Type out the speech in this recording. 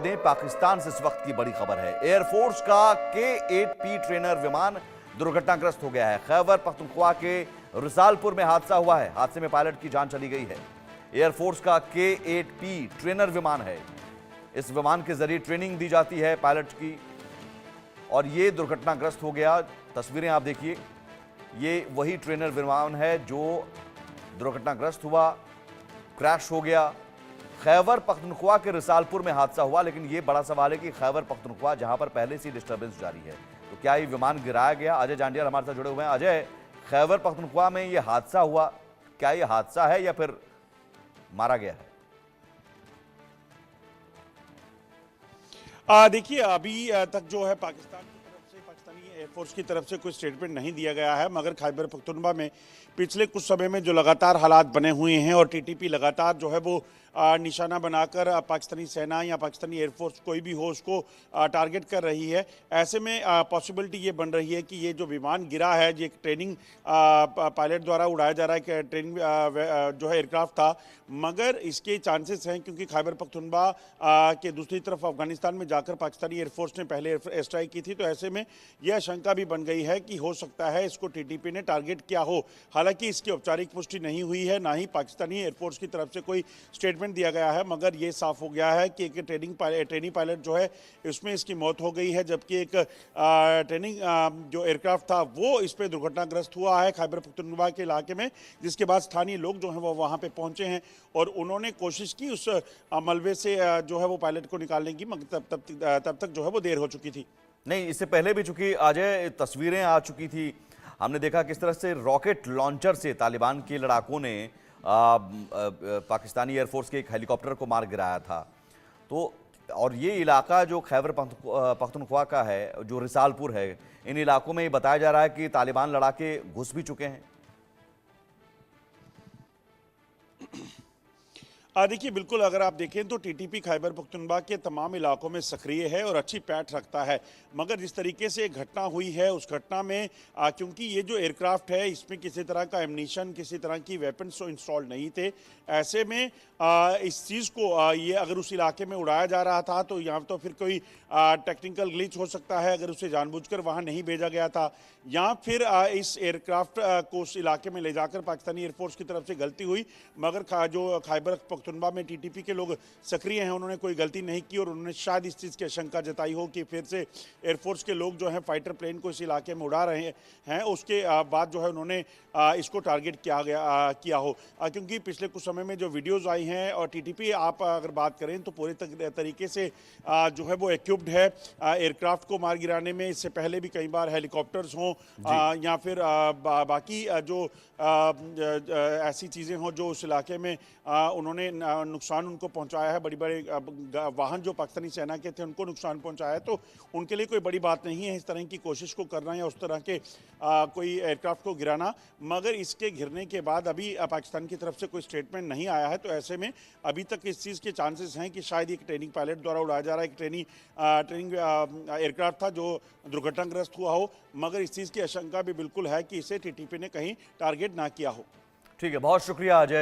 दें, पाकिस्तान से इस वक्त की बड़ी खबर है। एयरफोर्स का K-8P ट्रेनर विमान दुर्घटनाग्रस्त हो गया है। खैबर पख्तूनख्वा के रिसालपुर में हादसा हुआ है। हादसे में पायलट की जान चली गई है। एयरफोर्स का K-8P ट्रेनर विमान है। इस विमान के जरिए ट्रेनिंग दी जाती है पायलट की, और यह दुर्घटनाग्रस्त हो गया। तस्वीरें आप देखिए, ये वही ट्रेनर विमान है जो दुर्घटनाग्रस्त हुआ, क्रैश हो गया। खैबर पख्तूनख्वा के रिसालपुर में हादसा हुआ, लेकिन यह बड़ा सवाल है कि खैबर पख्तूनख्वा जहां पर पहले से डिस्टर्बेंस जारी है, तो क्या ये विमान गिराया गया? अजय जांडियाल हमारे साथ जुड़े हुए हैं। अजय, खैबर पख्तूनख्वा में यह हादसा हुआ, क्या यह हादसा है या फिर मारा गया है? देखिए, अभी तक जो है पाकिस्तानी एयरफोर्स की तरफ से कोई स्टेटमेंट नहीं दिया गया है, मगर खैबर पख्तूनख्वा में पिछले कुछ समय में जो लगातार हालात बने हुए हैं और टीटीपी लगातार जो है वो निशाना बनाकर पाकिस्तानी सेना या पाकिस्तानी एयरफोर्स कोई भी हो उसको टारगेट कर रही है। ऐसे में पॉसिबिलिटी ये बन रही है कि ये जो विमान गिरा है, ये एक ट्रेनिंग पायलट द्वारा उड़ाया जा रहा है कि ट्रेनिंग जो है एयरक्राफ्ट था, मगर इसके चांसेस हैं क्योंकि खैबर पख्तूनख्वा के दूसरी तरफ अफगानिस्तान में जाकर पाकिस्तानी एयरफोर्स ने पहले एयर स्ट्राइक की थी, तो ऐसे में यह आशंका भी बन गई है कि हो सकता है इसको टीटीपी ने टारगेट किया हो। हालांकि इसकी औपचारिक पुष्टि नहीं हुई है, ना ही पाकिस्तानी एयरफोर्स की तरफ से कोई स्टेटमेंट दिया गया है, मगर ये साफ हो गया है कि एक ट्रेनिंग पायलट जो है इसमें इसकी मौत हो गई है, जबकि एक ट्रेनिंग जो एयरक्राफ्ट था वो इस पर दुर्घटनाग्रस्त हुआ है खैबर पख्तूनख्वा के इलाके में, जिसके बाद स्थानीय लोग जो हैं वो वहाँ पे पहुँचे हैं और उन्होंने कोशिश की उस मलबे से जो है वो पायलट को निकालने की, मगर तब तक जो है वो देर हो चुकी थी। नहीं, इससे पहले भी चूंकि अजय तस्वीरें आ चुकी थी, हमने देखा किस तरह से रॉकेट लॉन्चर से तालिबान के लड़ाकों ने पाकिस्तानी एयरफोर्स के एक हेलीकॉप्टर को मार गिराया था। तो और ये इलाका जो खैबर पख्तूनख्वा का है, जो रिसालपुर है, इन इलाकों में ये बताया जा रहा है कि तालिबान लड़ाके घुस भी चुके हैं। देखिए, बिल्कुल अगर आप देखें तो टीटीपी खैबर पख्तूनख्वा के तमाम इलाकों में सक्रिय है और अच्छी पैठ रखता है, मगर जिस तरीके से घटना हुई है उस घटना में क्योंकि ये जो एयरक्राफ्ट है इसमें किसी तरह का एमनीशन, किसी तरह की वेपन्स इंस्टॉल नहीं थे, ऐसे में इस चीज़ को ये अगर उस इलाके में उड़ाया जा रहा था तो यहाँ तो फिर कोई टेक्निकल ग्लिच हो सकता है अगर उसे जानबूझकर वहाँ नहीं भेजा गया था, या फिर इस एयरक्राफ्ट को उस इलाके में ले जाकर पाकिस्तानी एयरफोर्स की तरफ से गलती हुई, मगर जो खैबर पख्तूनख्वा में टीटीपी के लोग सक्रिय हैं उन्होंने कोई गलती नहीं की और उन्होंने शायद इस चीज़ की आशंका जताई हो कि फिर से एयरफोर्स के लोग जो हैं फाइटर प्लेन को इस इलाके में उड़ा रहे हैं, उसके बाद जो है उन्होंने इसको टारगेट किया हो, क्योंकि पिछले कुछ समय में जो वीडियोज़ आई हैं और टीटीपी आप अगर बात करें तो पूरे तरीके से जो है वो इक्विप्ड है एयरक्राफ्ट को मार गिराने में। इससे पहले भी कई बार हेलीकॉप्टर्स हों या फिर बाकी जो ऐसी चीज़ें हों जो उस इलाके में उन्होंने नुकसान उनको पहुंचाया है, बड़ी बड़े वाहन जो पाकिस्तानी सेना के थे उनको नुकसान पहुंचाया है, तो उनके लिए कोई बड़ी बात नहीं है इस तरह की कोशिश को करना या उस तरह के कोई एयरक्राफ्ट को गिराना। मगर इसके गिरने के बाद अभी पाकिस्तान की तरफ से कोई स्टेटमेंट नहीं आया है, तो ऐसे में अभी तक इस चीज़ के चांसेस हैं कि शायद एक ट्रेनिंग पायलट द्वारा उड़ाया जा रहा है, एक ट्रेनिंग एयरक्राफ्ट था जो दुर्घटनाग्रस्त हुआ हो, मगर इस चीज़ की आशंका भी बिल्कुल है कि इसे टीटीपी ने कहीं टारगेट ना किया हो। ठीक है, बहुत शुक्रिया अजय।